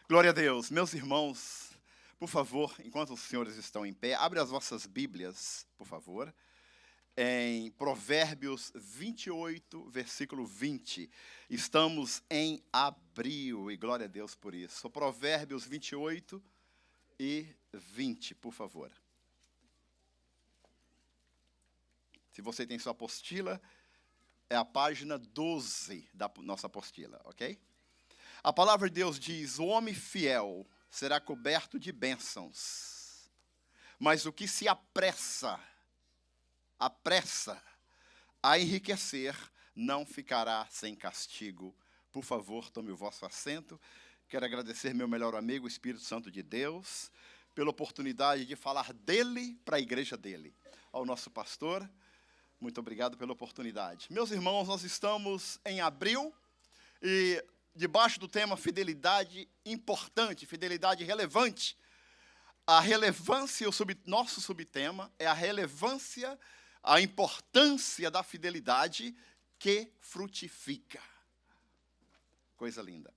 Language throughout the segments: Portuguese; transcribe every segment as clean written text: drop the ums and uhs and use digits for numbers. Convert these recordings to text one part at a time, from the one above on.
Glória a Deus. Meus irmãos, por favor, enquanto os senhores estão em pé, abre as vossas Bíblias, por favor, em Provérbios 28, versículo 20. Estamos em abril, e glória a Deus por isso. Provérbios 28 e 20, por favor. Se você tem sua apostila, é a página 12 da nossa apostila, ok? A palavra de Deus diz: o homem fiel será coberto de bênçãos, mas o que se apressa a enriquecer, não ficará sem castigo. Por favor, tome o vosso assento. Quero agradecer meu melhor amigo, o Espírito Santo de Deus, pela oportunidade de falar dele para a igreja dele. Ao nosso pastor, muito obrigado pela oportunidade. Meus irmãos, nós estamos em abril e debaixo do tema fidelidade importante, fidelidade relevante. A relevância, nosso subtema é a relevância, a importância da fidelidade que frutifica. Coisa linda.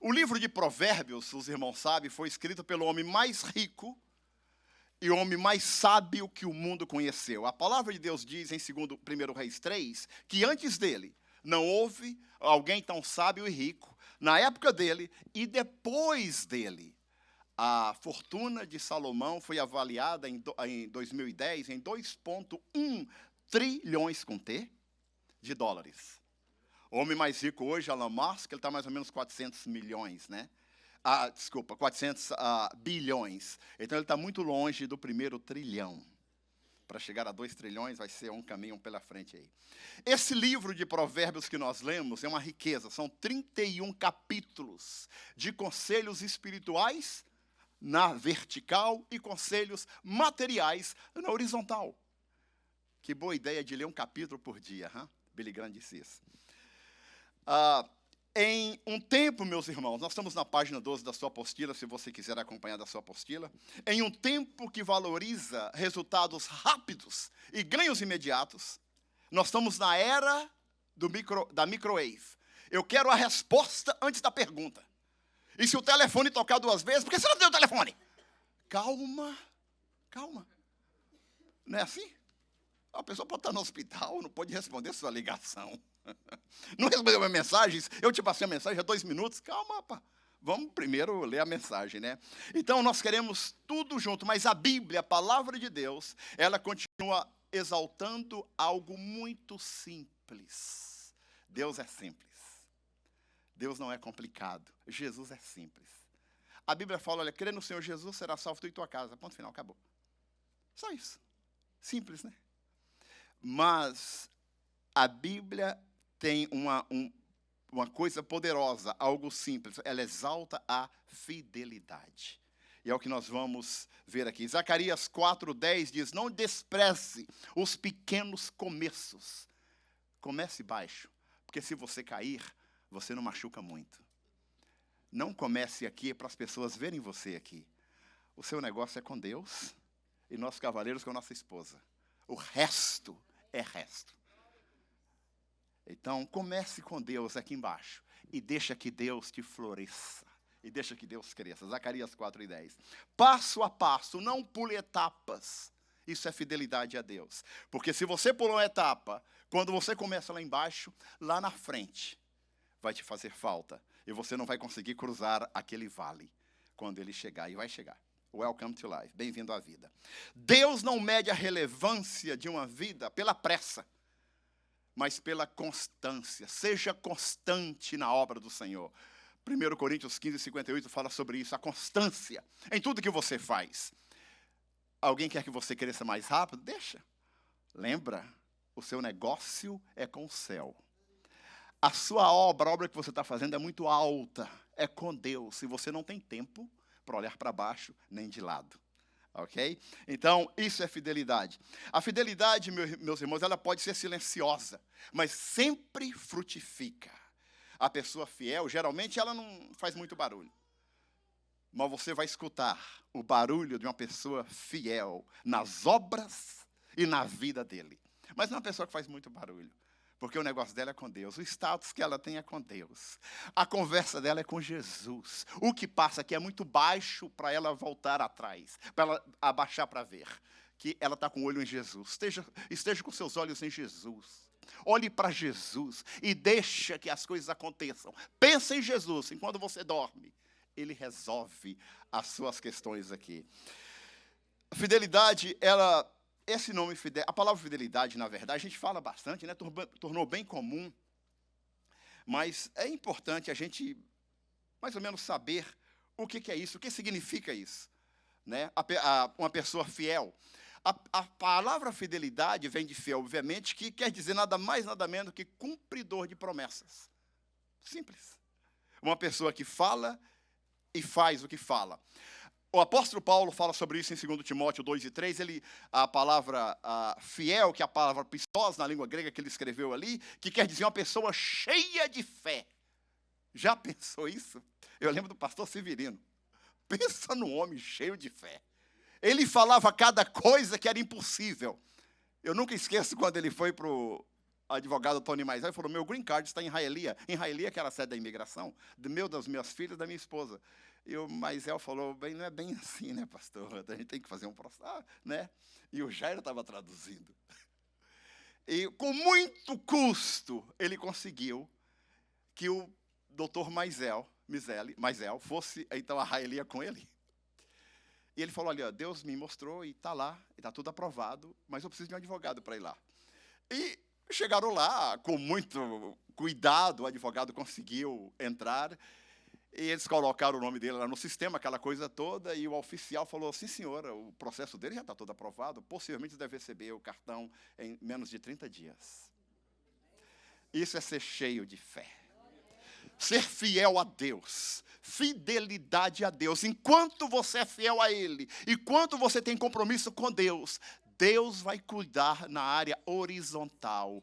O livro de Provérbios, os irmãos sabem, foi escrito pelo homem mais rico e o homem mais sábio que o mundo conheceu. A palavra de Deus diz em 1 Reis 3, que antes dele não houve alguém tão sábio e rico, na época dele e depois dele. A fortuna de Salomão foi avaliada em 2010 em 2,1 trilhões com T de dólares. O homem mais rico hoje, Elon Musk, ele está mais ou menos 400 milhões, né? 400 bilhões. Então ele está muito longe do primeiro trilhão. Para chegar a 2 trilhões vai ser um caminho pela frente aí. Esse livro de Provérbios que nós lemos é uma riqueza. São 31 capítulos de conselhos espirituais na vertical e conselhos materiais na horizontal. Que boa ideia de ler um capítulo por dia, hein? Billy Graham disse isso. Em um tempo, meus irmãos, nós estamos na página 12 da sua apostila, se você quiser acompanhar da sua apostila. Em um tempo que valoriza resultados rápidos e ganhos imediatos, nós estamos na era da microwave. Eu quero a resposta antes da pergunta. E se o telefone tocar 2 vezes, por que você não tem o telefone? Calma. Não é assim? A pessoa pode estar no hospital, não pode responder sua ligação. Não respondeu minha mensagem? Eu te passei a mensagem há 2 minutos. Calma, rapaz. Vamos primeiro ler a mensagem, né? Então, nós queremos tudo junto, mas a Bíblia, a palavra de Deus, ela continua exaltando algo muito simples. Deus é simples. Deus não é complicado. Jesus é simples. A Bíblia fala, olha, crê no Senhor Jesus, será salvo tu e tua casa. Ponto final, acabou. Só isso. Simples, né? Mas a Bíblia tem uma coisa poderosa, algo simples. Ela exalta a fidelidade. E é o que nós vamos ver aqui. Zacarias 4:10 diz, não despreze os pequenos começos. Comece baixo, porque se você cair, você não machuca muito. Não comece aqui para as pessoas verem você aqui. O seu negócio é com Deus e nós cavaleiros com a nossa esposa. O resto é resto. Então, comece com Deus aqui embaixo e deixa que Deus te floresça. E deixa que Deus cresça. Zacarias 4:10. Passo a passo, não pule etapas. Isso é fidelidade a Deus. Porque se você pulou uma etapa, quando você começa lá embaixo, lá na frente, vai te fazer falta. E você não vai conseguir cruzar aquele vale quando ele chegar. E vai chegar. Welcome to life. Bem-vindo à vida. Deus não mede a relevância de uma vida pela pressa, mas pela constância. Seja constante na obra do Senhor. 1 Coríntios 15:58 fala sobre isso, a constância em tudo que você faz. Alguém quer que você cresça mais rápido? Deixa. Lembra, o seu negócio é com o céu. A sua obra, a obra que você está fazendo é muito alta, é com Deus. E você não tem tempo para olhar para baixo nem de lado. Ok? Então, isso é fidelidade. A fidelidade, meus irmãos, ela pode ser silenciosa, mas sempre frutifica. A pessoa fiel, geralmente, ela não faz muito barulho. Mas você vai escutar o barulho de uma pessoa fiel nas obras e na vida dele. Mas não é uma pessoa que faz muito barulho. Porque o negócio dela é com Deus. O status que ela tem é com Deus. A conversa dela é com Jesus. O que passa aqui é muito baixo para ela voltar atrás. Para ela abaixar para ver. Que ela está com o olho em Jesus. Esteja com seus olhos em Jesus. Olhe para Jesus e deixa que as coisas aconteçam. Pensa em Jesus enquanto você dorme. Ele resolve as suas questões aqui. Fidelidade, esse nome, a palavra fidelidade, na verdade, a gente fala bastante, né? Tornou bem comum. Mas é importante a gente, mais ou menos, saber o que é isso, o que significa isso. Né? Uma pessoa fiel. A palavra fidelidade vem de fiel, obviamente, que quer dizer nada mais, nada menos que cumpridor de promessas. Simples. Uma pessoa que fala e faz o que fala. O apóstolo Paulo fala sobre isso em 2 Timóteo 2:3. A palavra fiel, que é a palavra pistos na língua grega que ele escreveu ali, que quer dizer uma pessoa cheia de fé. Já pensou isso? Eu lembro do pastor Severino. Pensa num homem cheio de fé. Ele falava cada coisa que era impossível. Eu nunca esqueço quando ele foi para o advogado Tony Maisel e falou: meu green card está em Hialeah. Em Hialeah, que era a sede da imigração, das minhas filhas, da minha esposa. E o Maisel falou: bem, não é bem assim, né, pastor? A gente tem que fazer um processo, né? E o Jairo estava traduzindo. E com muito custo, ele conseguiu que o doutor Maisel fosse, então, a Hialeah com ele. E ele falou: olha, Deus me mostrou e está lá, está tudo aprovado, mas eu preciso de um advogado para ir lá. E chegaram lá, com muito cuidado, o advogado conseguiu entrar, e eles colocaram o nome dele lá no sistema, aquela coisa toda, e o oficial falou: sim, senhora, o processo dele já está todo aprovado, possivelmente deve receber o cartão em menos de 30 dias. Isso é ser cheio de fé. Ser fiel a Deus, fidelidade a Deus. Enquanto você é fiel a Ele, enquanto você tem compromisso com Deus, Deus vai cuidar na área horizontal.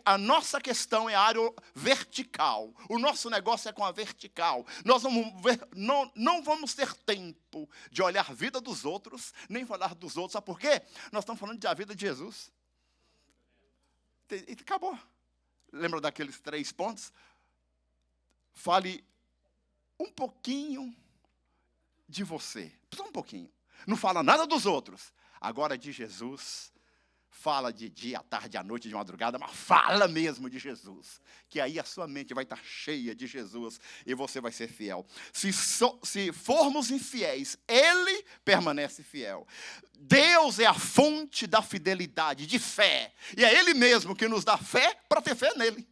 A nossa questão é a área vertical. O nosso negócio é com a vertical. Nós não vamos ter tempo de olhar a vida dos outros, nem falar dos outros. Sabe por quê? Nós estamos falando da vida de Jesus. E acabou. Lembra daqueles 3 pontos? Fale um pouquinho de você. Só um pouquinho. Não fala nada dos outros. Agora de Jesus, fala de dia, à tarde, à noite, de madrugada, mas fala mesmo de Jesus. Que aí a sua mente vai estar cheia de Jesus e você vai ser fiel. Se formos infiéis, Ele permanece fiel. Deus é a fonte da fidelidade, de fé. E é Ele mesmo que nos dá fé para ter fé nele.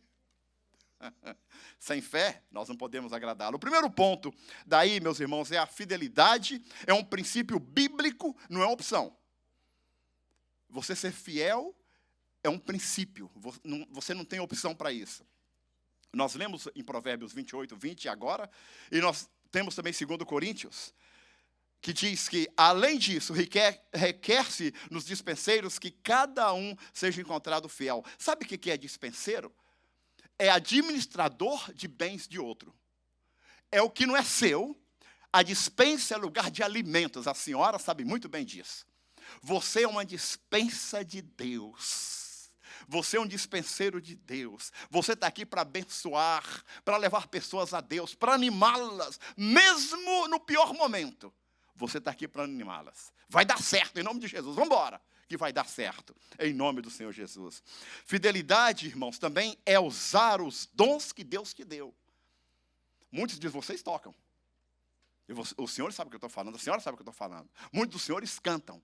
Sem fé, nós não podemos agradá-lo. O primeiro ponto daí, meus irmãos, é a fidelidade. É um princípio bíblico, não é uma opção. Você ser fiel é um princípio. Você não tem opção para isso. Nós lemos em Provérbios 28:20 agora, e nós temos também 2 Coríntios, que diz que, além disso, requer-se nos dispenseiros que cada um seja encontrado fiel. Sabe o que é dispenseiro? É administrador de bens de outro. É o que não é seu. A dispensa é lugar de alimentos. A senhora sabe muito bem disso. Você é uma dispensa de Deus. Você é um dispenseiro de Deus. Você está aqui para abençoar, para levar pessoas a Deus, para animá-las, mesmo no pior momento. Você está aqui para animá-las. Vai dar certo, em nome de Jesus. Vamos embora, que vai dar certo, em nome do Senhor Jesus. Fidelidade, irmãos, também é usar os dons que Deus te deu. Muitos de vocês tocam. O senhor sabe o que eu estou falando, a senhora sabe o que eu estou falando. Muitos dos senhores cantam.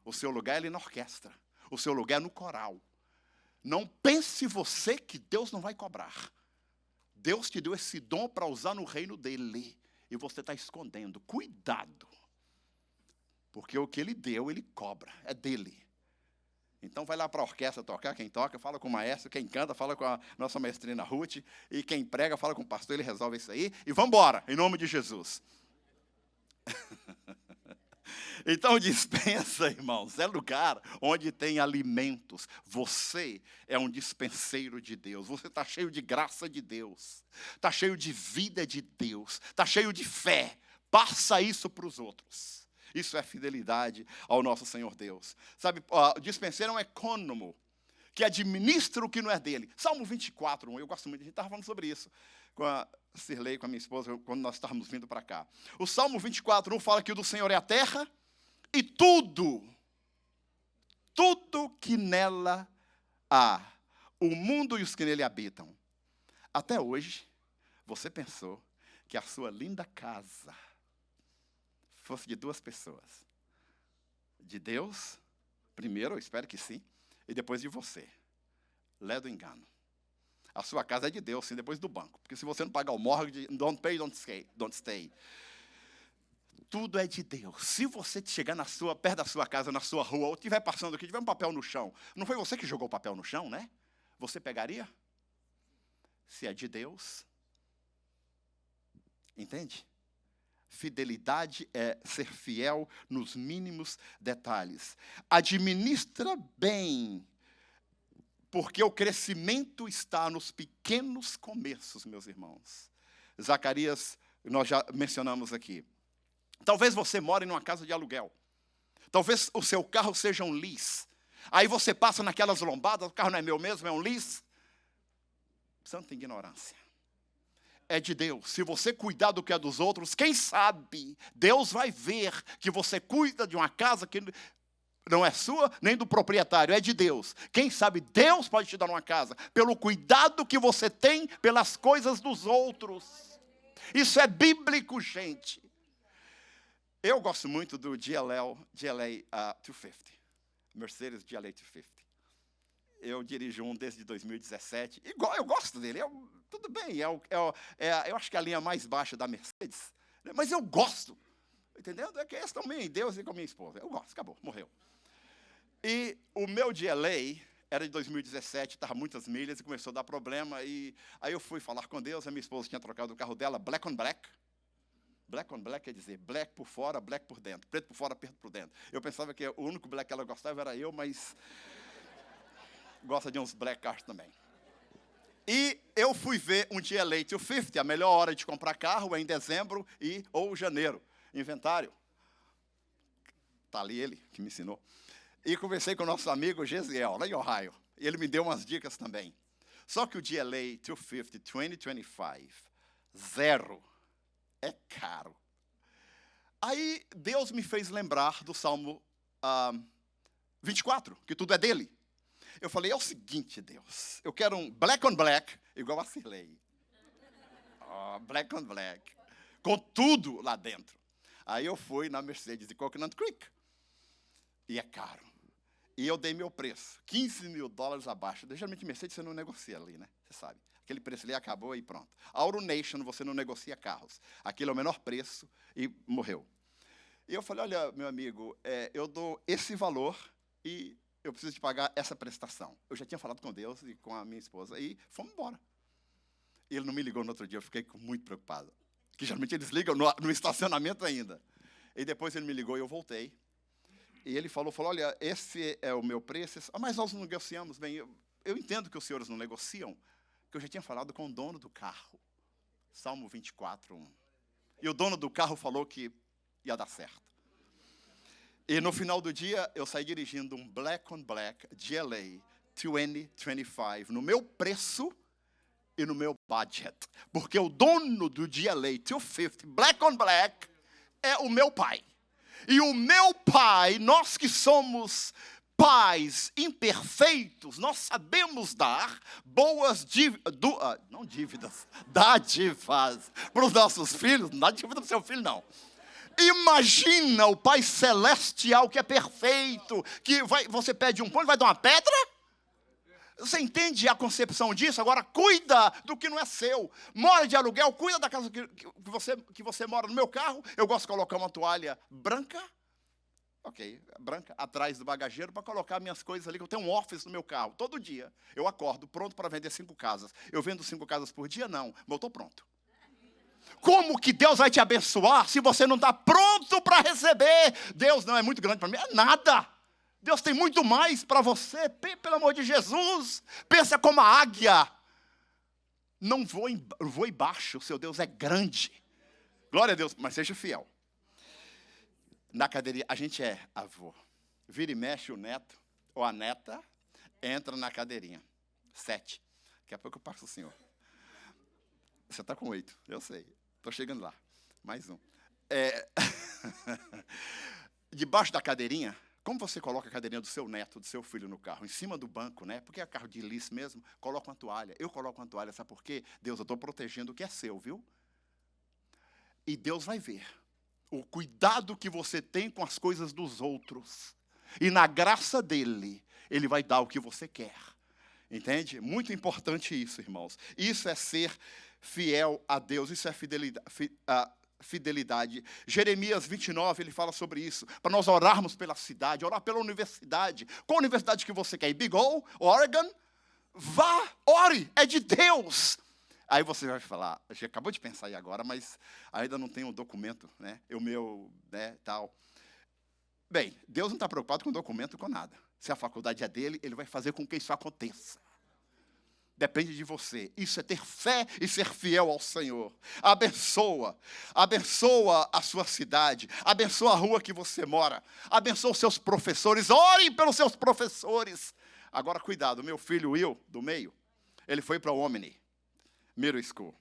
O seu lugar é ali na orquestra. O seu lugar é no coral. Não pense você que Deus não vai cobrar. Deus te deu esse dom para usar no reino dele. E você está escondendo. Cuidado. Porque o que ele deu, ele cobra. É dele. Então vai lá para a orquestra tocar. Quem toca, fala com o maestro. Quem canta, fala com a nossa maestrina Ruth. E quem prega, fala com o pastor. Ele resolve isso aí. E vamos embora, em nome de Jesus. Então, dispensa, irmãos, é lugar onde tem alimentos. Você é um dispenseiro de Deus. Você está cheio de graça de Deus. Está cheio de vida de Deus. Está cheio de fé. Passa isso para os outros. Isso é fidelidade ao nosso Senhor Deus. Sabe, o dispenseiro é um econômico, que administra o que não é dele. Salmo 24, eu gosto muito, a gente estava falando sobre isso com a Cirlei, com a minha esposa, quando nós estávamos vindo para cá. O Salmo 24, fala que o do Senhor é a terra e tudo que nela há, o mundo e os que nele habitam. Até hoje, você pensou que a sua linda casa fosse de duas pessoas. De Deus, primeiro, eu espero que sim, e depois de você. Lé do engano. A sua casa é de Deus, sim, depois do banco. Porque se você não pagar o mortgage, don't pay, don't stay. Tudo é de Deus. Se você chegar perto da sua casa, na sua rua, ou estiver passando aqui, tiver um papel no chão, não foi você que jogou o papel no chão, né? Você pegaria? Se é de Deus. Entende? Fidelidade é ser fiel nos mínimos detalhes. Administra bem, porque o crescimento está nos pequenos começos, meus irmãos. Zacarias, nós já mencionamos aqui. Talvez você more numa casa de aluguel. Talvez o seu carro seja um lease. Aí você passa naquelas lombadas, o carro não é meu mesmo, é um lease. Santa ignorância. É de Deus. Se você cuidar do que é dos outros, quem sabe Deus vai ver que você cuida de uma casa que não é sua, nem do proprietário, é de Deus. Quem sabe Deus pode te dar uma casa pelo cuidado que você tem pelas coisas dos outros. Isso é bíblico, gente. Eu gosto muito do GLA 250, Mercedes GLA 250. Eu dirijo um desde 2017. Eu gosto dele. Tudo bem, eu acho que é a linha mais baixa da Mercedes. Mas eu gosto. Entendeu? É que esse também, Deus e com a minha esposa. Eu gosto, acabou, morreu. E o meu GLA era de 2017, estava muitas milhas e começou a dar problema. E aí eu fui falar com Deus, a minha esposa tinha trocado o carro dela, black on black. Black on black quer dizer black por fora, black por dentro. Preto por fora, preto por dentro. Eu pensava que o único black que ela gostava era eu, mas gosta de uns black cars também. E eu fui ver um GLA 250, a melhor hora de comprar carro é em dezembro ou janeiro. Inventário. Está ali ele, que me ensinou. E conversei com o nosso amigo Gesiel, lá em Ohio. E ele me deu umas dicas também. Só que o GLA 250 2025, zero, é caro. Aí Deus me fez lembrar do Salmo 24, que tudo é dele. Eu falei, é o seguinte, Deus, eu quero um black on black, igual a Cirlei. Black on black, com tudo lá dentro. Aí eu fui na Mercedes de Coconut Creek. E é caro. E eu dei meu preço, $15 mil abaixo. Geralmente Mercedes você não negocia ali, né? Você sabe. Aquele preço ali acabou e pronto. A Auto Nation você não negocia carros. Aquilo é o menor preço e morreu. E eu falei, olha, meu amigo, eu dou esse valor e eu preciso de pagar essa prestação. Eu já tinha falado com Deus e com a minha esposa e fomos embora. E ele não me ligou no outro dia, eu fiquei muito preocupado. Que geralmente eles ligam no estacionamento ainda. E depois ele me ligou e eu voltei. E ele falou, olha, esse é o meu preço. Mas nós não negociamos bem. Eu entendo que os senhores não negociam, que eu já tinha falado com o dono do carro. Salmo 24, 1. E o dono do carro falou que ia dar certo. E no final do dia, eu saí dirigindo um black on black GLA 2025 no meu preço e no meu budget. Porque o dono do GLA 250 black on black é o meu pai. E o meu pai, nós que somos pais imperfeitos, nós sabemos dar boas dádivas para os nossos filhos. Não dá dívida para o seu filho, não. Imagina o Pai Celestial que é perfeito, que você pede um pão, ele vai dar uma pedra? Você entende a concepção disso? Agora, cuida do que não é seu. Mora de aluguel, cuida da casa que você mora. No meu carro, eu gosto de colocar uma toalha branca, branca, atrás do bagageiro, para colocar minhas coisas ali, que eu tenho um office no meu carro. Todo dia, eu acordo pronto para vender 5 casas. Eu vendo 5 casas por dia? Não, mas eu estou pronto. Como que Deus vai te abençoar se você não está pronto para receber? Deus não é muito grande para mim, é nada. Deus tem muito mais para você, pelo amor de Jesus. Pensa como a águia. Não voe baixo, o seu Deus é grande. Glória a Deus, mas seja fiel. Na cadeirinha, a gente é avô. Vira e mexe o neto ou a neta, Entra na cadeirinha. 7. Daqui a pouco eu passo o senhor. Você está com 8, eu sei. Estou chegando lá. Mais um. Debaixo da cadeirinha, como você coloca a cadeirinha do seu neto, do seu filho no carro? Em cima do banco, né? Porque é carro de lice mesmo, coloca uma toalha. Eu coloco uma toalha, sabe por quê? Deus, eu estou protegendo o que é seu, viu? E Deus vai ver o cuidado que você tem com as coisas dos outros. E na graça dele, ele vai dar o que você quer. Entende? Muito importante isso, irmãos. Isso é ser fiel a Deus, isso é fidelidade. Jeremias 29, ele fala sobre isso. Para nós orarmos pela cidade, orar pela universidade. Qual universidade que você quer? Big O, Oregon? Vá, ore, é de Deus. Aí você vai falar, a gente acabou de pensar aí agora, mas ainda não tem um documento, né? Tal. Bem, Deus não está preocupado com documento, com nada. Se a faculdade é dele, ele vai fazer com que isso aconteça. Depende de você. Isso é ter fé e ser fiel ao Senhor. Abençoa a sua cidade, abençoa a rua que você mora, abençoa os seus professores, ore pelos seus professores. Agora, cuidado, meu filho Will, do meio, ele foi para o Omni, Middle School.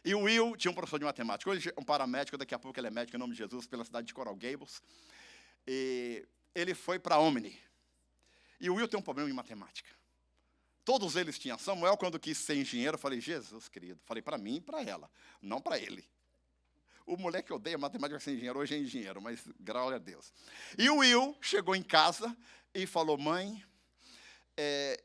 E o Will tinha um professor de matemática, hoje um paramédico, daqui a pouco ele é médico, em nome de Jesus, pela cidade de Coral Gables. E ele foi para a Omni. E o Will tem um problema em matemática. Todos eles tinham. Samuel, quando quis ser engenheiro, eu falei, Jesus, querido. Falei para mim e para ela, não para ele. O moleque odeia matemática ser engenheiro, hoje é engenheiro, mas graças a Deus. E o Will chegou em casa e falou, mãe,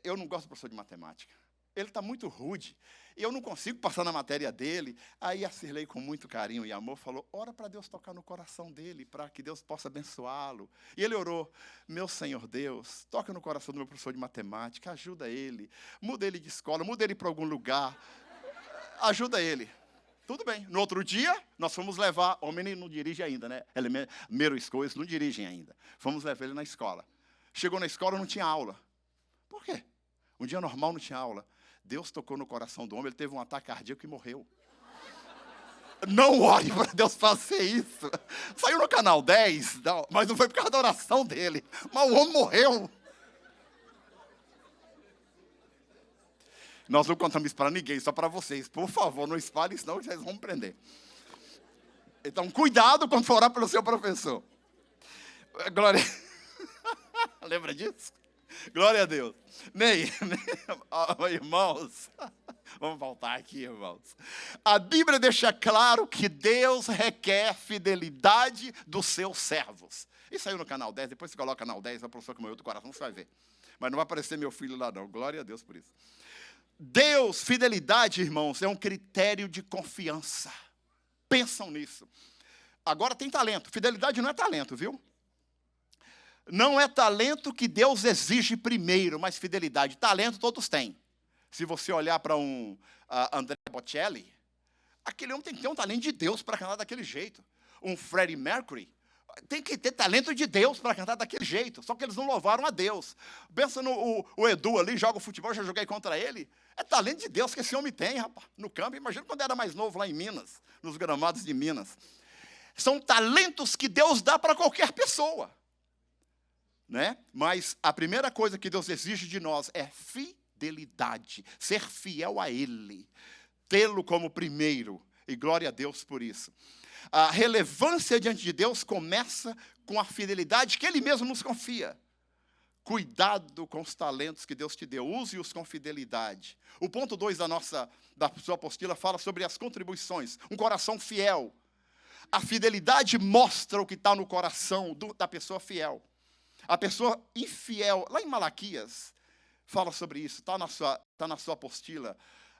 eu não gosto do professor de matemática. Ele está muito rude. E eu não consigo passar na matéria dele. Aí a Cirlei, com muito carinho e amor, falou, ora para Deus tocar no coração dele, para que Deus possa abençoá-lo. E ele orou, meu Senhor Deus, toca no coração do meu professor de matemática, ajuda ele, muda ele de escola, muda ele para algum lugar, ajuda ele. Tudo bem. No outro dia, nós fomos levar, o menino não dirige ainda, né? Middle School, eles não dirigem ainda. Fomos levar ele na escola. Chegou na escola, não tinha aula. Por quê? Um dia normal não tinha aula. Deus tocou no coração do homem, ele teve um ataque cardíaco e morreu. Não ore para Deus fazer isso. Saiu no canal 10, mas não foi por causa da oração dele. Mas o homem morreu. Nós não contamos isso para ninguém, só para vocês. Por favor, não espalhe, senão vocês vão me prender. Então, cuidado quando for orar pelo seu professor. Glória. Lembra disso? Glória a Deus. Irmãos, vamos voltar aqui, irmãos. A Bíblia deixa claro que Deus requer fidelidade dos seus servos. Isso saiu no canal 10, depois você coloca canal 10, a professora que morreu do coração, você vai ver. Mas não vai aparecer meu filho lá não, glória a Deus por isso. Deus, fidelidade, irmãos, é um critério de confiança. Pensam nisso. Agora tem talento, fidelidade não é talento, viu? Não é talento que Deus exige primeiro, mas fidelidade. Talento todos têm. Se você olhar para um André Bocelli, aquele homem tem que ter um talento de Deus para cantar daquele jeito. Um Freddie Mercury tem que ter talento de Deus para cantar daquele jeito. Só que eles não louvaram a Deus. Pensa no o Edu ali, joga o futebol, já joguei contra ele. É talento de Deus que esse homem tem, rapaz, no campo. Imagina quando era mais novo lá em Minas, nos gramados de Minas. São talentos que Deus dá para qualquer pessoa. Né? Mas a primeira coisa que Deus exige de nós é fidelidade, ser fiel a Ele, tê-lo como primeiro, e glória a Deus por isso. A relevância diante de Deus começa com a fidelidade que Ele mesmo nos confia. Cuidado com os talentos que Deus te deu, use-os com fidelidade. O ponto 2 da sua apostila fala sobre as contribuições, um coração fiel. A fidelidade mostra o que está no coração da pessoa fiel. A pessoa infiel, lá em Malaquias, fala sobre isso, está na sua apostila.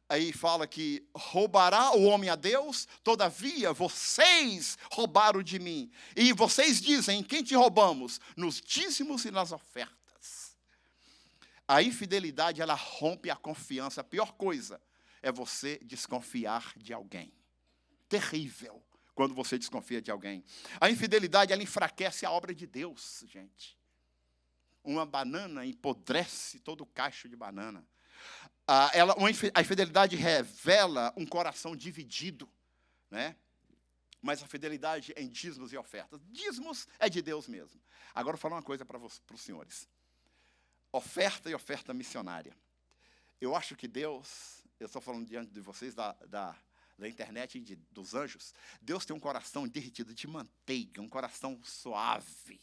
Aí fala que roubará o homem a Deus, todavia vocês roubaram de mim. E vocês dizem, em quem te roubamos? Nos dízimos e nas ofertas. A infidelidade, ela rompe a confiança. A pior coisa é você desconfiar de alguém. Terrível quando você desconfia de alguém. A infidelidade, ela enfraquece a obra de Deus, gente. Uma banana empodrece todo o cacho de banana. A infidelidade revela um coração dividido, né? Mas a fidelidade em dízimos e ofertas. Dízimos é de Deus mesmo. Agora eu vou falar uma coisa para os senhores. Oferta e oferta missionária. Eu acho que Deus, eu estou falando diante de vocês da internet e dos anjos, Deus tem um coração derretido de manteiga, um coração suave,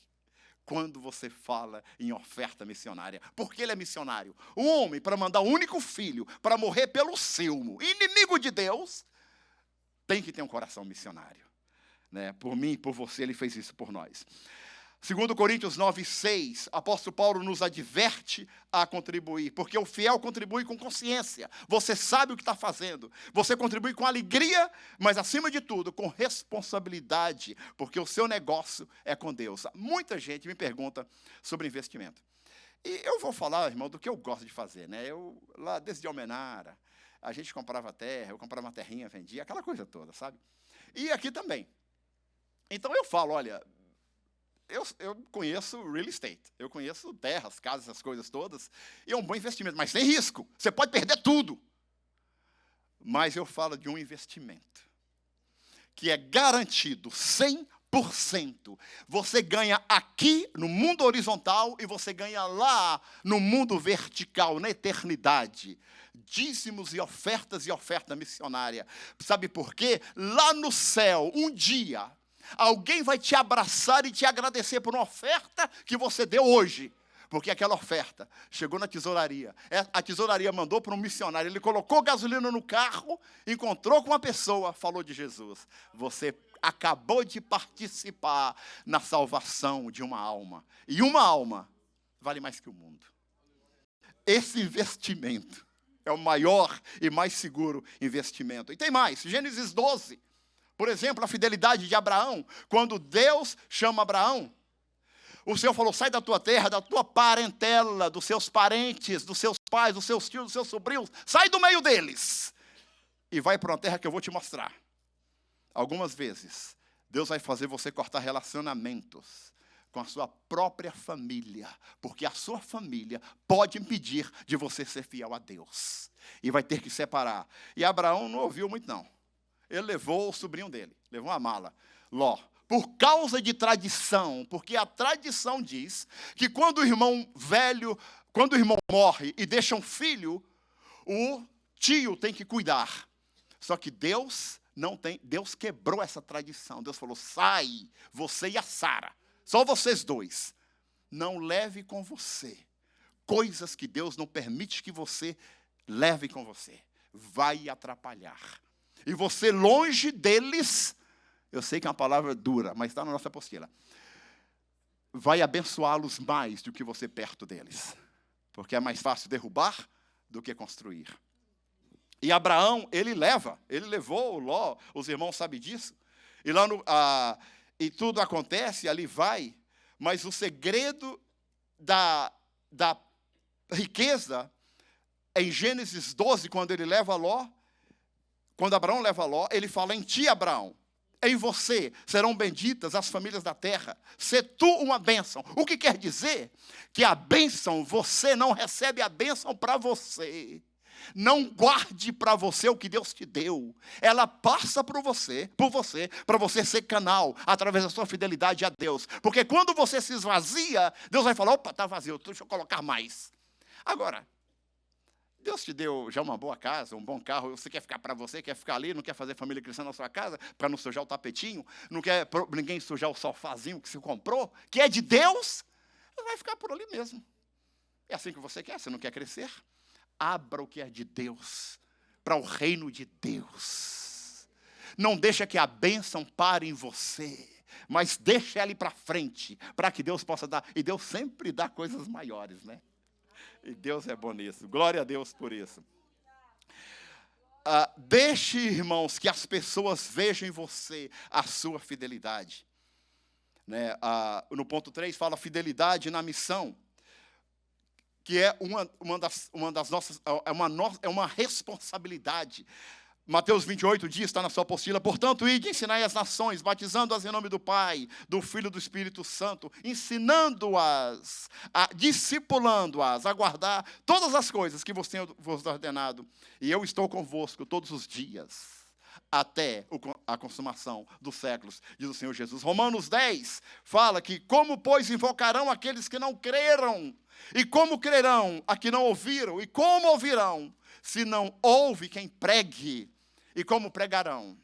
quando você fala em oferta missionária. Porque ele é missionário. O homem, para mandar o único filho, para morrer pelo seu inimigo de Deus, tem que ter um coração missionário. Né? Por mim e por você, ele fez isso por nós. 2 Coríntios 9:6, apóstolo Paulo nos adverte a contribuir, porque o fiel contribui com consciência, você sabe o que está fazendo, você contribui com alegria, mas acima de tudo, com responsabilidade, porque o seu negócio é com Deus. Muita gente me pergunta sobre investimento, e eu vou falar, irmão, do que eu gosto de fazer, né? Eu, lá desde Almenara, a gente comprava terra, eu comprava uma terrinha, vendia, aquela coisa toda, sabe? E aqui também. Então eu falo, olha, eu conheço real estate, eu conheço terras, casas, essas coisas todas, e é um bom investimento, mas tem risco, você pode perder tudo. Mas eu falo de um investimento que é garantido 100%. Você ganha aqui no mundo horizontal e você ganha lá no mundo vertical, na eternidade. Dízimos e oferta missionária. Sabe por quê? Lá no céu, um dia, alguém vai te abraçar e te agradecer por uma oferta que você deu hoje. Porque aquela oferta chegou na tesouraria. A tesouraria mandou para um missionário. Ele colocou gasolina no carro, encontrou com uma pessoa, falou de Jesus. Você acabou de participar na salvação de uma alma. E uma alma vale mais que o mundo. Esse investimento é o maior e mais seguro investimento. E tem mais, Gênesis 12. Por exemplo, a fidelidade de Abraão. Quando Deus chama Abraão, o Senhor falou, sai da tua terra, da tua parentela, dos seus parentes, dos seus pais, dos seus tios, dos seus sobrinhos. Sai do meio deles e vai para uma terra que eu vou te mostrar. Algumas vezes, Deus vai fazer você cortar relacionamentos com a sua própria família, porque a sua família pode impedir de você ser fiel a Deus. E vai ter que separar. E Abraão não ouviu muito, não. Ele levou o sobrinho dele, levou uma mala, Ló. Por causa de tradição, porque a tradição diz que quando o irmão morre e deixa um filho, o tio tem que cuidar. Só que Deus quebrou essa tradição. Deus falou, sai, você e a Sara, só vocês dois. Não leve com você coisas que Deus não permite que você leve com você. Vai atrapalhar. E você longe deles, eu sei que é uma palavra dura, mas está na nossa apostila, vai abençoá-los mais do que você perto deles. Porque é mais fácil derrubar do que construir. E Abraão, ele levou o Ló, os irmãos sabem disso. E, e tudo acontece, ali vai, mas o segredo da riqueza, em Gênesis 12, quando ele leva Ló, quando Abraão leva Ló, ele fala, em ti, Abraão, em você serão benditas as famílias da terra. Sê tu uma bênção. O que quer dizer? Que a bênção, você não recebe a bênção para você. Não guarde para você o que Deus te deu. Ela passa por você, para você ser canal, através da sua fidelidade a Deus. Porque quando você se esvazia, Deus vai falar, opa, está vazio, deixa eu colocar mais. Agora, Deus te deu já uma boa casa, um bom carro, você quer ficar para você, quer ficar ali, não quer fazer família cristã na sua casa, para não sujar o tapetinho, não quer ninguém sujar o sofazinho que você comprou, que é de Deus, vai ficar por ali mesmo. É assim que você quer, você não quer crescer? Abra o que é de Deus, para o reino de Deus. Não deixa que a bênção pare em você, mas deixa ela ir para frente, para que Deus possa dar, e Deus sempre dá coisas maiores, né? E Deus é bom nisso. Glória a Deus por isso. Deixe, irmãos, que as pessoas vejam em você a sua fidelidade. Né? No ponto 3 fala fidelidade na missão, que é uma das nossas, é uma responsabilidade. Mateus 28 diz, está na sua apostila, portanto, ide e ensinai as nações, batizando-as em nome do Pai, do Filho e do Espírito Santo, ensinando-as, discipulando-as, a guardar todas as coisas que vos tenho ordenado. E eu estou convosco todos os dias, até a consumação dos séculos, diz o Senhor Jesus. Romanos 10 fala que como, pois, invocarão aqueles que não creram? E como crerão a que não ouviram? E como ouvirão se não ouve quem pregue? E como pregarão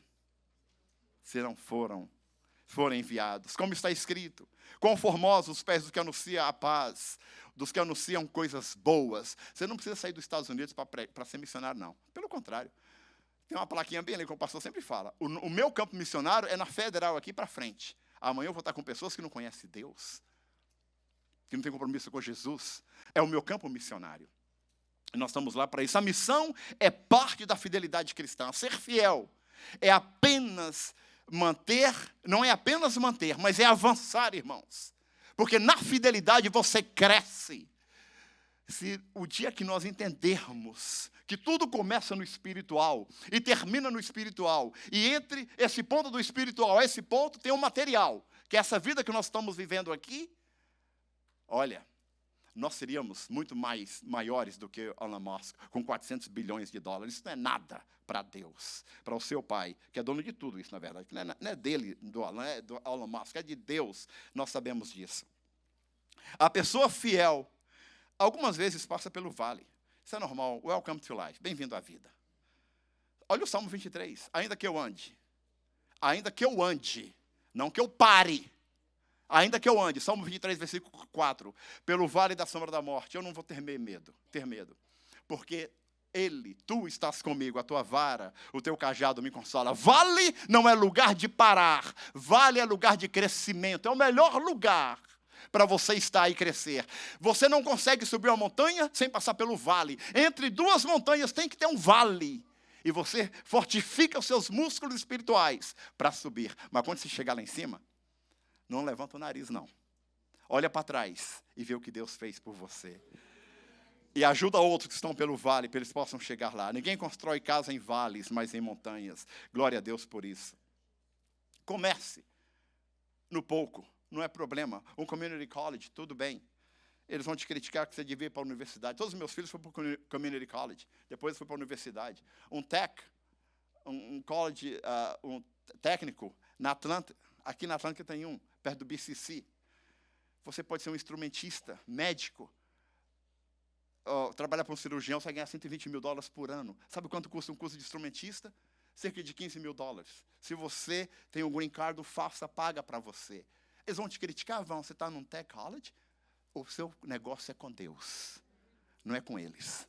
se não forem enviados? Como está escrito: quão formosos os pés dos que anunciam a paz, dos que anunciam coisas boas. Você não precisa sair dos Estados Unidos para ser missionário, não. Pelo contrário. Tem uma plaquinha bem ali que o pastor sempre fala. O meu campo missionário é na Federal aqui para frente. Amanhã eu vou estar com pessoas que não conhecem Deus, que não têm compromisso com Jesus. É o meu campo missionário. E nós estamos lá para isso. A missão é parte da fidelidade cristã. Ser fiel é apenas manter, não é apenas manter, mas é avançar, irmãos. Porque na fidelidade você cresce. Se o dia que nós entendermos que tudo começa no espiritual e termina no espiritual, e entre esse ponto do espiritual a esse ponto tem um material, que é essa vida que nós estamos vivendo aqui, olha, nós seríamos muito maiores do que Elon Musk, com 400 bilhões de dólares. Isso não é nada para Deus, para o seu pai, que é dono de tudo isso, na verdade. Não é dele, não é do Elon Musk, é de Deus, nós sabemos disso. A pessoa fiel, algumas vezes passa pelo vale. Isso é normal. Welcome to life. Bem-vindo à vida. Olha o Salmo 23. Ainda que eu ande, não que eu pare, ainda que eu ande, Salmo 23, versículo 4, pelo vale da sombra da morte, eu não vou ter medo, porque tu estás comigo, a tua vara, o teu cajado me consola. Vale não é lugar de parar, vale é lugar de crescimento, é o melhor lugar para você estar e crescer. Você não consegue subir uma montanha sem passar pelo vale. Entre duas montanhas tem que ter um vale. E você fortifica os seus músculos espirituais para subir. Mas quando você chegar lá em cima, não levanta o nariz, não. Olha para trás e vê o que Deus fez por você. E ajuda outros que estão pelo vale, para eles possam chegar lá. Ninguém constrói casa em vales, mas em montanhas. Glória a Deus por isso. Comece no pouco. Não é problema. Um community college, tudo bem. Eles vão te criticar que você devia ir para a universidade. Todos os meus filhos foram para o community college. Depois foi para a universidade. Um college, um técnico, na Atlanta. Aqui na Atlanta tem um, perto do BCC. Você pode ser um instrumentista, médico. Trabalhar para um cirurgião, você vai ganhar $120 mil por ano. Sabe quanto custa um curso de instrumentista? Cerca de $15 mil. Se você tem um green card, o FAFSA paga para você. Eles vão te criticar? Vão. Você está num tech college? O seu negócio é com Deus, não é com eles.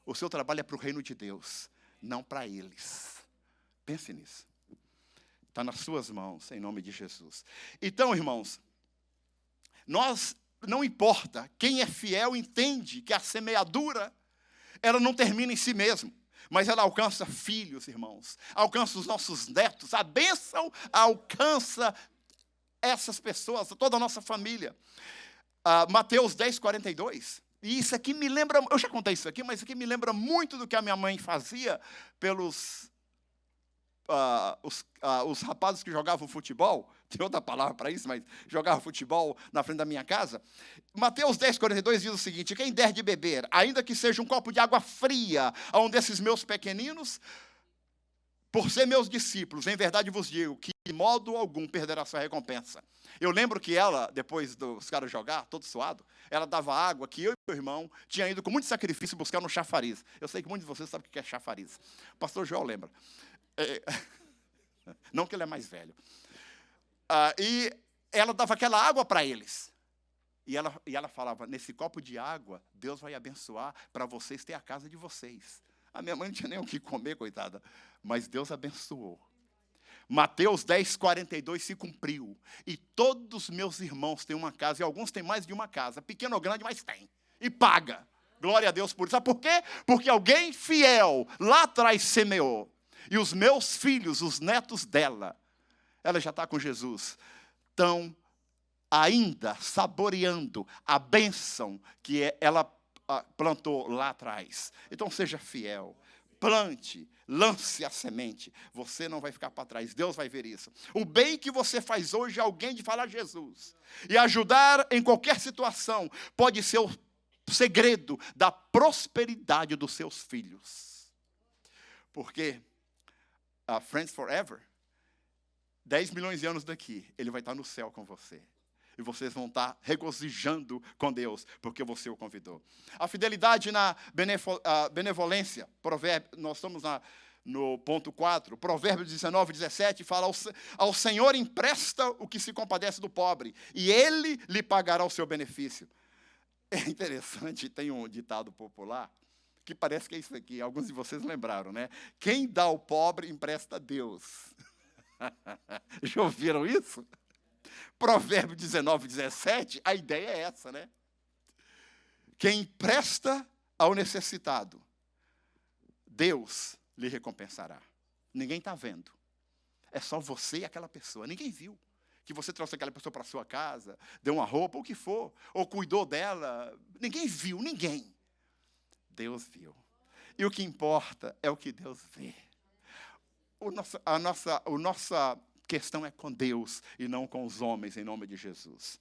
O seu trabalho é para o reino de Deus, não para eles. Pense nisso. Está nas suas mãos, em nome de Jesus. Então, irmãos, não importa, quem é fiel entende que a semeadura, ela não termina em si mesmo, mas ela alcança filhos, irmãos, alcança os nossos netos, a bênção alcança essas pessoas, toda a nossa família. Mateus 10, 42. E isso aqui me lembra, eu já contei isso aqui, mas isso aqui me lembra muito do que a minha mãe fazia pelos os rapazes que jogavam futebol. Tem outra palavra para isso, mas jogavam futebol na frente da minha casa. Mateus 10, 42 diz o seguinte: quem der de beber, ainda que seja um copo de água fria a um desses meus pequeninos, por ser meus discípulos, em verdade vos digo que de modo algum perderá sua recompensa. Eu lembro que ela, depois dos caras jogar, todo suado, ela dava água que eu e meu irmão tinha ido com muito sacrifício buscar no chafariz. Eu sei que muitos de vocês sabem o que é chafariz. O pastor João lembra. Não que ele é mais velho. E ela dava aquela água para eles. E ela falava, nesse copo de água, Deus vai abençoar para vocês ter a casa de vocês. A minha mãe não tinha nem o que comer, coitada. Mas Deus abençoou. Mateus 10, 42 se cumpriu. E todos os meus irmãos têm uma casa, e alguns têm mais de uma casa, pequena ou grande, mas tem. E paga. Glória a Deus por isso. Sabe por quê? Porque alguém fiel lá atrás semeou. E os meus filhos, os netos dela, ela já está com Jesus, estão ainda saboreando a bênção que ela plantou lá atrás. Então seja fiel. Plante, lance a semente. Você não vai ficar para trás. Deus vai ver isso. O bem que você faz hoje é alguém de falar Jesus. E ajudar em qualquer situação pode ser o segredo da prosperidade dos seus filhos. Porque Friends Forever 10 milhões de anos daqui, ele vai estar no céu com você. E vocês vão estar regozijando com Deus, porque você o convidou. A fidelidade na benevolência, nós estamos no ponto 4, Provérbios 19, 17, fala, ao Senhor empresta o que se compadece do pobre, e ele lhe pagará o seu benefício. É interessante, tem um ditado popular, que parece que é isso aqui, alguns de vocês lembraram, né? Quem dá ao pobre, empresta a Deus. Já ouviram isso? Provérbio 19, 17, a ideia é essa, né? Quem empresta ao necessitado, Deus lhe recompensará. Ninguém está vendo. É só você e aquela pessoa. Ninguém viu que você trouxe aquela pessoa para a sua casa, deu uma roupa, ou o que for, ou cuidou dela. Ninguém viu, ninguém. Deus viu. E o que importa é o que Deus vê. A nossa questão é com Deus e não com os homens, em nome de Jesus.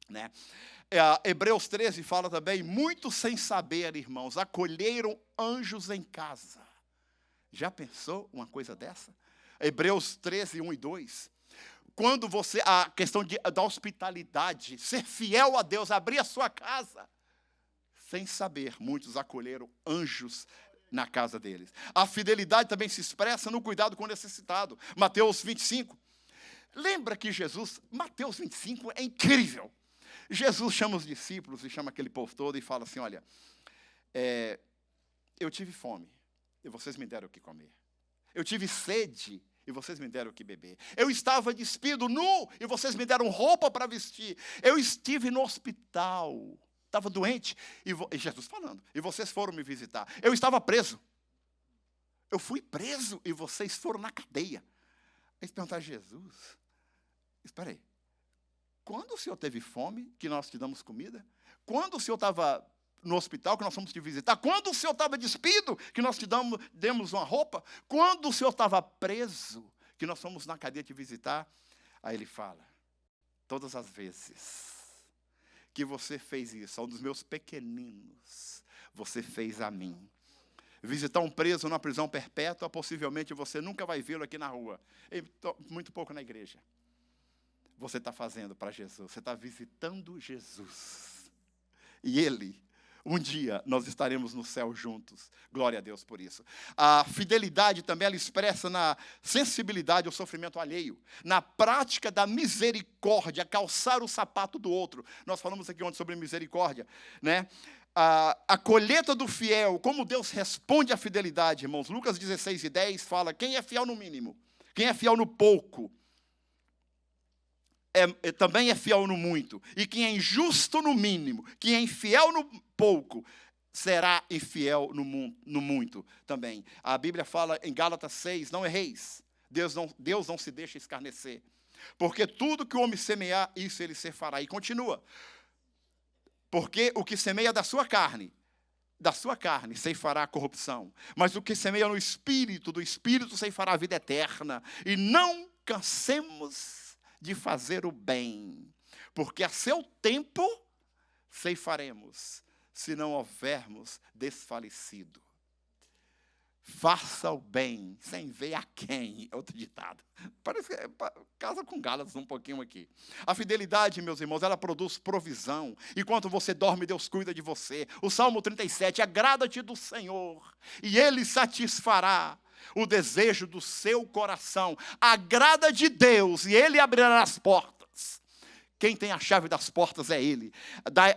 Né? Hebreus 13 fala também, muitos sem saber, irmãos, acolheram anjos em casa. Já pensou uma coisa dessa? Hebreus 13, 1 e 2. Quando a questão da hospitalidade, ser fiel a Deus, abrir a sua casa, sem saber, muitos acolheram anjos na casa deles. A fidelidade também se expressa no cuidado com o necessitado. Mateus 25. Lembra que Mateus 25 é incrível. Jesus chama os discípulos e chama aquele povo todo e fala assim, olha, eu tive fome e vocês me deram o que comer. Eu tive sede e vocês me deram o que beber. Eu estava despido, nu, e vocês me deram roupa para vestir. Eu estive no hospital, estava doente, e Jesus falando, e vocês foram me visitar. Eu estava preso. Eu fui preso e vocês foram na cadeia. Aí eles perguntaram a Jesus, espera aí, quando o senhor teve fome, que nós te damos comida? Quando o senhor estava no hospital, que nós fomos te visitar? Quando o senhor estava despido, que nós te demos uma roupa? Quando o senhor estava preso, que nós fomos na cadeia te visitar? Aí ele fala, todas as vezes que você fez isso, a um dos meus pequeninos, você fez a mim. Visitar um preso numa prisão perpétua, possivelmente você nunca vai vê-lo aqui na rua. Muito pouco na igreja. Você está fazendo para Jesus, você está visitando Jesus. E Ele, um dia, nós estaremos no céu juntos. Glória a Deus por isso. A fidelidade também ela expressa na sensibilidade ao sofrimento alheio, na prática da misericórdia, calçar o sapato do outro. Nós falamos aqui ontem sobre misericórdia, né? A colheita do fiel, como Deus responde à fidelidade, irmãos. Lucas 16 e 10 fala, quem é fiel no mínimo, quem é fiel no pouco, também é fiel no muito. E quem é injusto no mínimo, quem é infiel no pouco, será infiel no muito também. A Bíblia fala em Gálatas 6, não erreis. Deus não se deixa escarnecer. Porque tudo que o homem semear, isso ele cefará. E continua. Porque o que semeia da sua carne ceifará a corrupção. Mas o que semeia no Espírito, do Espírito ceifará a vida eterna. E não cansemos de fazer o bem, porque a seu tempo ceifaremos, se não houvermos desfalecido. Faça o bem, sem ver a quem. Outro ditado. Parece que casa com Gálatas um pouquinho aqui. A fidelidade, meus irmãos, ela produz provisão. Enquanto você dorme, Deus cuida de você. O Salmo 37, agrada-te do Senhor, e Ele satisfará o desejo do seu coração. Agrada de Deus, e Ele abrirá as portas. Quem tem a chave das portas é Ele.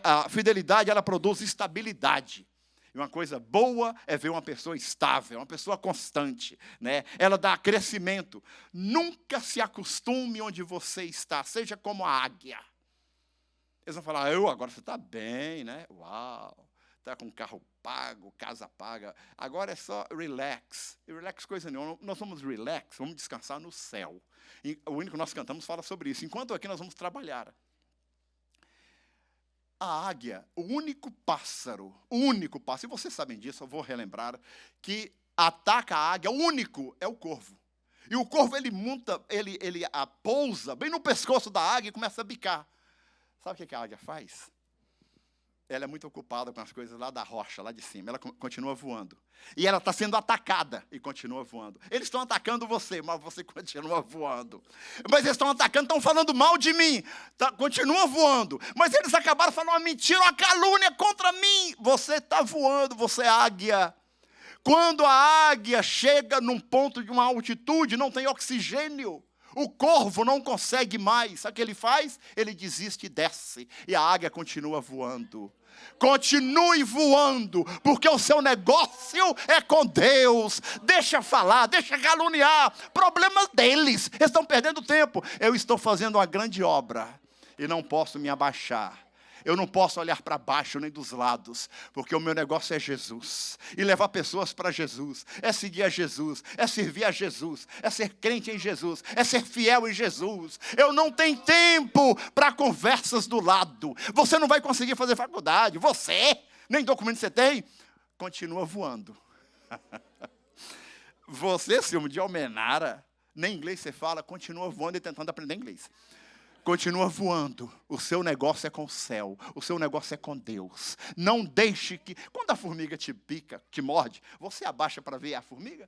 A fidelidade, ela produz estabilidade. E uma coisa boa é ver uma pessoa estável, uma pessoa constante, né? Ela dá crescimento. Nunca se acostume onde você está, seja como a águia. Eles vão falar, agora você está bem, né? Uau, está com carro pago, casa paga. Agora é só relax. E relax coisa nenhuma. Nós vamos relax, vamos descansar no céu. E o único que nós cantamos fala sobre isso. Enquanto aqui nós vamos trabalhar. A águia, o único pássaro, e vocês sabem disso, eu vou relembrar, que ataca a águia, o único é o corvo. E o corvo, ele pousa bem no pescoço da águia e começa a bicar. Sabe o que a águia faz? ela é muito ocupada com as coisas lá da rocha, lá de cima. Ela continua voando. E ela está sendo atacada e continua voando. Eles estão atacando você, mas você continua voando. Mas eles estão atacando, estão falando mal de mim. Continua voando. Mas eles acabaram falando uma mentira, uma calúnia contra mim. Você está voando, você é águia. Quando a águia chega num ponto de uma altitude, não tem oxigênio. O corvo não consegue mais. Sabe o que ele faz? Ele desiste e desce. E a águia continua voando. Continue voando, porque o seu negócio é com Deus. Deixa falar, deixa caluniar. Problemas deles. Eles estão perdendo tempo. Eu estou fazendo uma grande obra e não posso me abaixar. Eu não posso olhar para baixo nem dos lados, porque o meu negócio é Jesus. E levar pessoas para Jesus, é seguir a Jesus, é servir a Jesus, é ser crente em Jesus, é ser fiel em Jesus. Eu não tenho tempo para conversas do lado. Você não vai conseguir fazer faculdade, você, nem documento você tem, continua voando. Você, Silvio de Almenara, nem inglês você fala, continua voando e tentando aprender inglês. Continua voando. O seu negócio é com o céu. O seu negócio é com Deus. Não deixe que... Quando a formiga te pica, te morde, você abaixa para ver a formiga?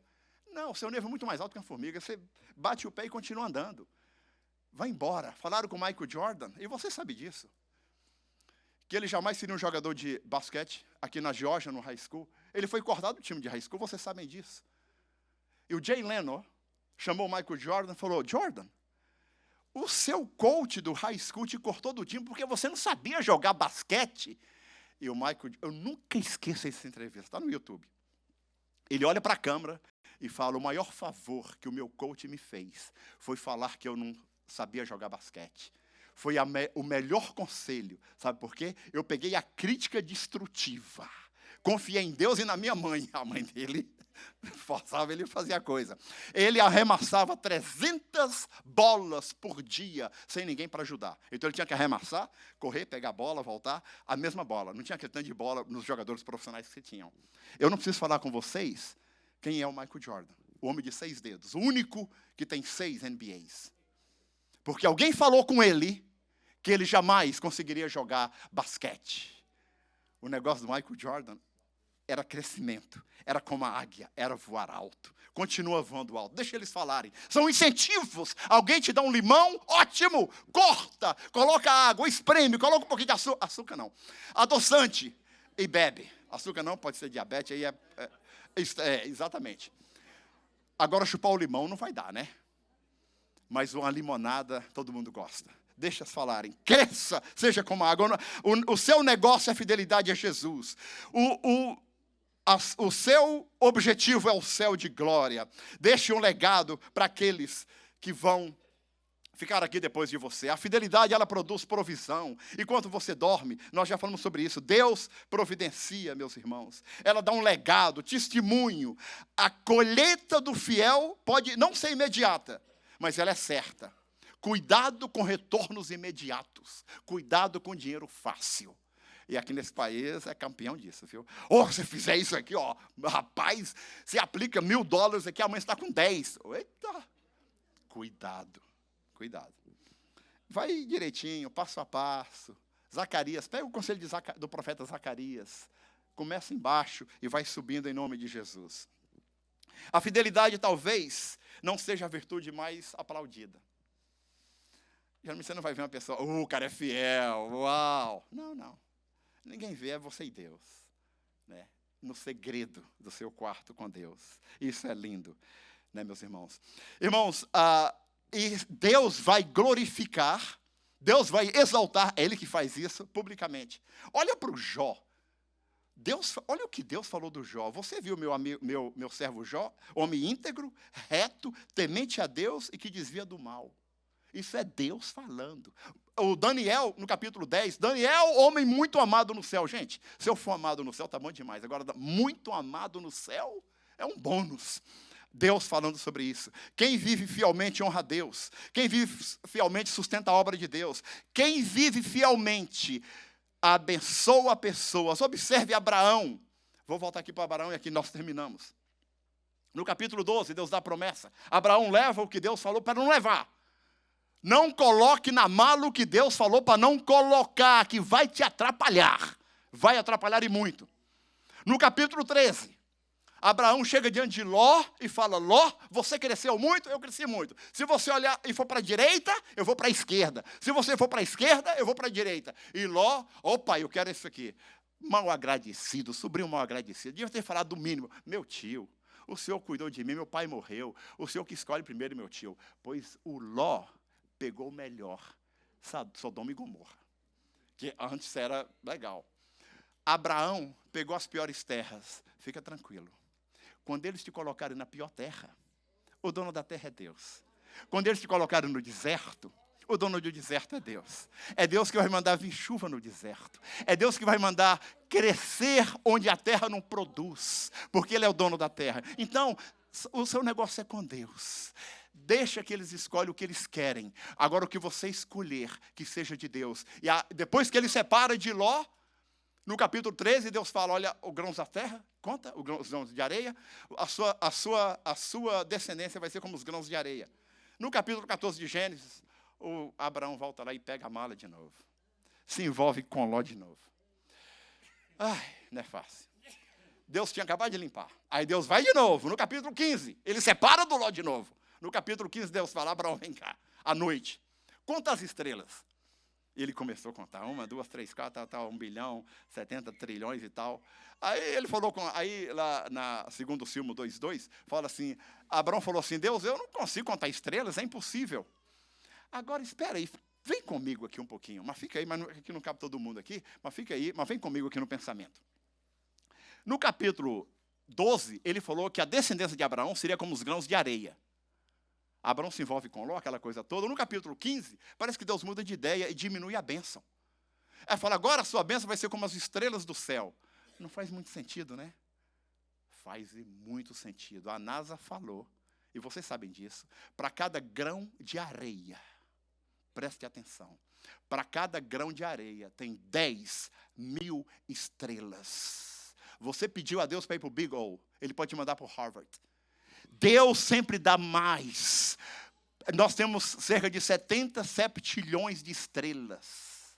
Não, o seu nível é muito mais alto que a formiga. Você bate o pé e continua andando. Vai embora. Falaram com o Michael Jordan, e você sabe disso. Que ele jamais seria um jogador de basquete aqui na Geórgia, no high school. Ele foi cortado do time de high school, vocês sabem disso. E o Jay Leno chamou o Michael Jordan e falou, Jordan, o seu coach do high school te cortou do time porque você não sabia jogar basquete. E o Michael, eu nunca esqueço essa entrevista, está no YouTube. Ele olha para a câmera e fala, o maior favor que o meu coach me fez foi falar que eu não sabia jogar basquete. Foi o melhor conselho, sabe por quê? Eu peguei a crítica destrutiva. Confiei em Deus e na minha mãe. A mãe dele forçava ele a fazer a coisa. Ele arremessava 300 bolas por dia, sem ninguém para ajudar. Então ele tinha que arremessar, correr, pegar a bola, voltar, a mesma bola. Não tinha aquele tanto de bola nos jogadores profissionais que tinham. Eu não preciso falar com vocês quem é o Michael Jordan. O homem de 6 dedos. O único que tem 6 NBAs. Porque alguém falou com ele que ele jamais conseguiria jogar basquete. O negócio do Michael Jordan era crescimento, era como a águia, era voar alto. Continua voando alto, deixa eles falarem. São incentivos. Alguém te dá um limão, ótimo, corta, coloca água, espreme, coloca um pouquinho de açúcar. Açúcar não, adoçante e bebe. Açúcar não, pode ser diabetes, aí exatamente. Agora chupar o limão não vai dar, né? Mas uma limonada todo mundo gosta. Deixa eles falarem, cresça, seja como a água. O seu negócio é fidelidade a Jesus. O seu objetivo é o céu de glória. Deixe um legado para aqueles que vão ficar aqui depois de você. A fidelidade, ela produz provisão. Enquanto você dorme, nós já falamos sobre isso. Deus providencia, meus irmãos. Ela dá um legado, testemunho. A colheita do fiel pode não ser imediata, mas ela é certa. Cuidado com retornos imediatos. Cuidado com dinheiro fácil. E aqui nesse país é campeão disso, viu? Ou se fizer isso aqui, ó, rapaz, você aplica $1.000 aqui, amanhã está com 10. Eita! Cuidado, cuidado. Vai direitinho, passo a passo. Zacarias, pega o conselho do profeta Zacarias. Começa embaixo e vai subindo em nome de Jesus. A fidelidade talvez não seja a virtude mais aplaudida. Geralmente você não vai ver uma pessoa, o cara é fiel, uau. Não, não. Ninguém vê, é você e Deus. Né? No segredo do seu quarto com Deus. Isso é lindo, né, meus irmãos? Irmãos, e Deus vai glorificar, Deus vai exaltar, é Ele que faz isso publicamente. Olha para o Jó. Olha o que Deus falou do Jó. Você viu meu servo Jó? Homem íntegro, reto, temente a Deus e que desvia do mal. Isso é Deus falando. O Daniel, no capítulo 10, Daniel, homem muito amado no céu. Gente, se eu for amado no céu, tá bom demais. Agora, muito amado no céu é um bônus. Deus falando sobre isso. Quem vive fielmente honra a Deus. Quem vive fielmente sustenta a obra de Deus. Quem vive fielmente abençoa pessoas. Observe Abraão. Vou voltar aqui para Abraão e aqui nós terminamos. No capítulo 12, Deus dá a promessa. Abraão leva o que Deus falou para não levar. Não coloque na mala o que Deus falou para não colocar, que vai te atrapalhar. Vai atrapalhar e muito. No capítulo 13, Abraão chega diante de Ló e fala: Ló, você cresceu muito, eu cresci muito. Se você olhar e for para a direita, eu vou para a esquerda. Se você for para a esquerda, eu vou para a direita. E Ló, opa, eu quero isso aqui. Mal agradecido, sobrinho mal agradecido. Devia ter falado do mínimo. Meu tio, o senhor cuidou de mim, meu pai morreu. O senhor que escolhe primeiro, meu tio. Pois o Ló pegou o melhor. Sodoma e Gomorra. Que antes era legal. Abraão pegou as piores terras. Fica tranquilo. Quando eles te colocarem na pior terra, o dono da terra é Deus. Quando eles te colocarem no deserto, o dono do deserto é Deus. É Deus que vai mandar vir chuva no deserto. É Deus que vai mandar crescer onde a terra não produz. Porque Ele é o dono da terra. Então, o seu negócio é com Deus. Deixa que eles escolhem o que eles querem. Agora, o que você escolher, que seja de Deus. E depois que Ele separa de Ló, no capítulo 13, Deus fala: olha, os grãos da terra, conta, os grãos de areia, a sua descendência vai ser como os grãos de areia. No capítulo 14 de Gênesis, o Abraão volta lá e pega a mala de novo. Se envolve com Ló de novo. Ai, não é fácil. Deus tinha acabado de limpar. Aí Deus vai de novo. No capítulo 15, Ele separa do Ló de novo. No capítulo 15, Deus fala: Abraão, vem cá, à noite. Conta as estrelas. Ele começou a contar, 1, 2, 3, 4, tal, 1 bilhão, 70 trilhões e tal. Aí ele falou, aí lá na segundo Salmo 2:2, fala assim, Abraão falou assim: Deus, eu não consigo contar estrelas, é impossível. Agora, espera aí, vem comigo aqui um pouquinho, mas fica aí, mas aqui não cabe todo mundo aqui, mas fica aí, mas vem comigo aqui no pensamento. No capítulo 12, ele falou que a descendência de Abraão seria como os grãos de areia. Abraão se envolve com Ló, aquela coisa toda. No capítulo 15, parece que Deus muda de ideia e diminui a bênção. Ele fala: agora a sua bênção vai ser como as estrelas do céu. Não faz muito sentido, né? Faz muito sentido. A NASA falou, e vocês sabem disso, para cada grão de areia, preste atenção, para cada grão de areia tem 10.000 estrelas. Você pediu a Deus para ir para o Big O, Ele pode te mandar para o Harvard. Deus sempre dá mais. Nós temos cerca de 70 septilhões de estrelas.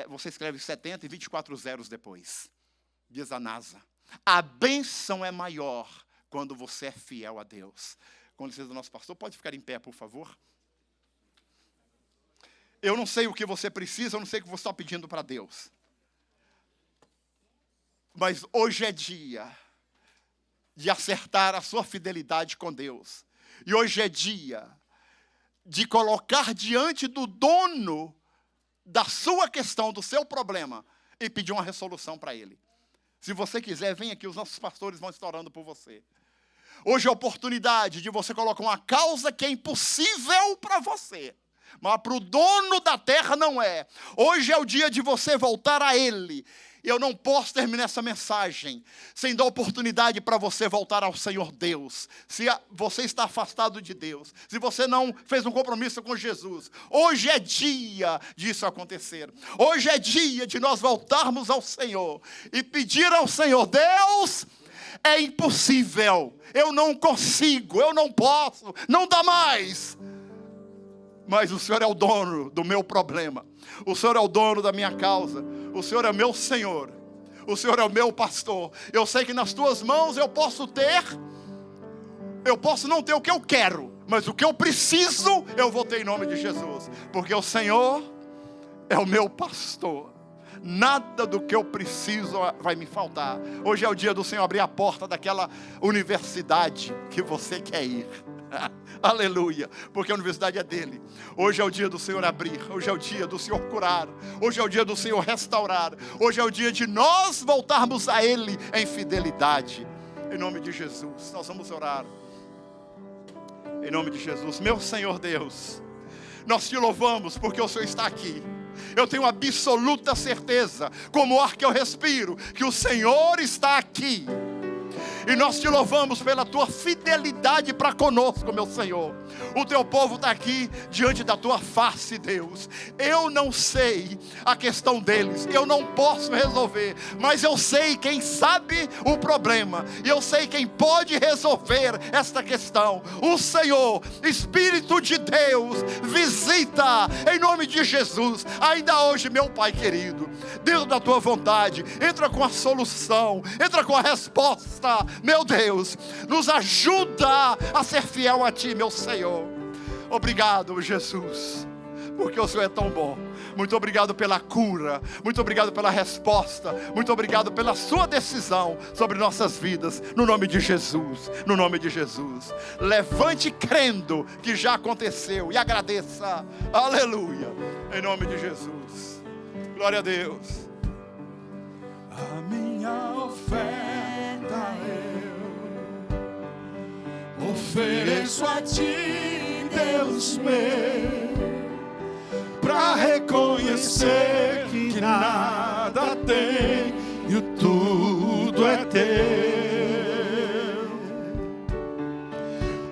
Você escreve 70 e 24 zeros depois. Diz a NASA. A bênção é maior quando você é fiel a Deus. Com licença do nosso pastor, pode ficar em pé, por favor? Eu não sei o que você precisa, eu não sei o que você está pedindo para Deus. Mas hoje é dia de acertar a sua fidelidade com Deus. E hoje é dia de colocar diante do dono da sua questão, do seu problema, e pedir uma resolução para ele. Se você quiser, vem aqui, os nossos pastores vão estar orando por você. Hoje é a oportunidade de você colocar uma causa que é impossível para você, mas para o dono da terra não é. Hoje é o dia de você voltar a Ele. Eu não posso terminar essa mensagem sem dar oportunidade para você voltar ao Senhor Deus. Se você está afastado de Deus, se você não fez um compromisso com Jesus, hoje é dia disso acontecer. Hoje é dia de nós voltarmos ao Senhor e pedir ao Senhor: Deus, é impossível, eu não consigo, eu não posso, não dá mais. Mas o Senhor é o dono do meu problema. O Senhor é o dono da minha causa. O Senhor é meu Senhor. O Senhor é o meu pastor. Eu sei que nas tuas mãos eu posso não ter o que eu quero, mas o que eu preciso, eu vou ter em nome de Jesus. Porque o Senhor é o meu pastor. Nada do que eu preciso vai me faltar. Hoje é o dia do Senhor abrir a porta daquela universidade que você quer ir. Aleluia, porque a universidade é dele. Hoje é o dia do Senhor abrir. Hoje é o dia do Senhor curar. Hoje é o dia do Senhor restaurar. Hoje é o dia de nós voltarmos a Ele em fidelidade. Em nome de Jesus, nós vamos orar. Em nome de Jesus, meu Senhor Deus, nós te louvamos porque o Senhor está aqui. Eu tenho absoluta certeza, como o ar que eu respiro, que o Senhor está aqui. E nós te louvamos pela tua fidelidade para conosco, meu Senhor. O teu povo está aqui diante da tua face, Deus. Eu não sei a questão deles, eu não posso resolver, mas eu sei quem sabe o problema, e eu sei quem pode resolver esta questão. O Senhor, Espírito de Deus, visita em nome de Jesus, ainda hoje, meu Pai querido, dentro da tua vontade, entra com a solução, entra com a resposta, meu Deus, nos ajuda a ser fiel a ti, meu Senhor. Obrigado, Jesus, porque o Senhor é tão bom. Muito obrigado pela cura, muito obrigado pela resposta, muito obrigado pela sua decisão sobre nossas vidas, no nome de Jesus, no nome de Jesus. Levante crendo que já aconteceu e agradeça, aleluia, em nome de Jesus. Glória a Deus. A minha oferta eu ofereço a ti, Deus meu, pra reconhecer que nada tenho, tudo é teu.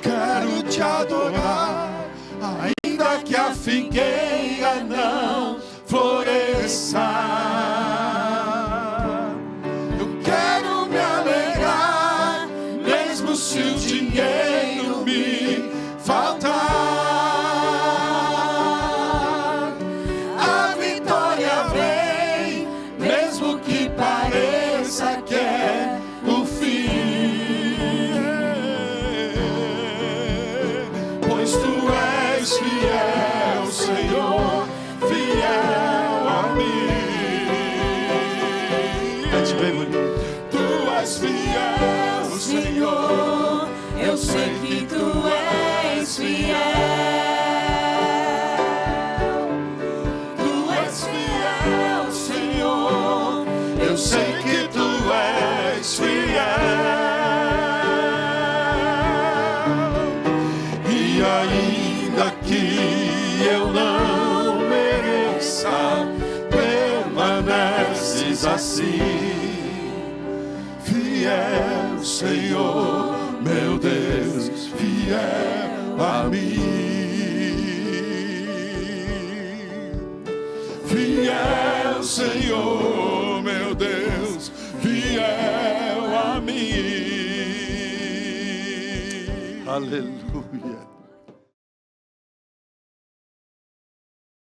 Quero te adorar, ainda que a figueira não floresça. Se o dinheiro me faltar, a vitória vem, mesmo que pareça que é o fim. Pois tu és fiel, Senhor, fiel a mim. Tu és fiel, Senhor, eu sei que tu és fiel. Tu és fiel, Senhor, eu sei que tu és fiel. E ainda que eu não mereça, permaneces assim. Fiel, Senhor, meu Deus, fiel a mim. Fiel, Senhor, meu Deus, fiel a mim. Aleluia.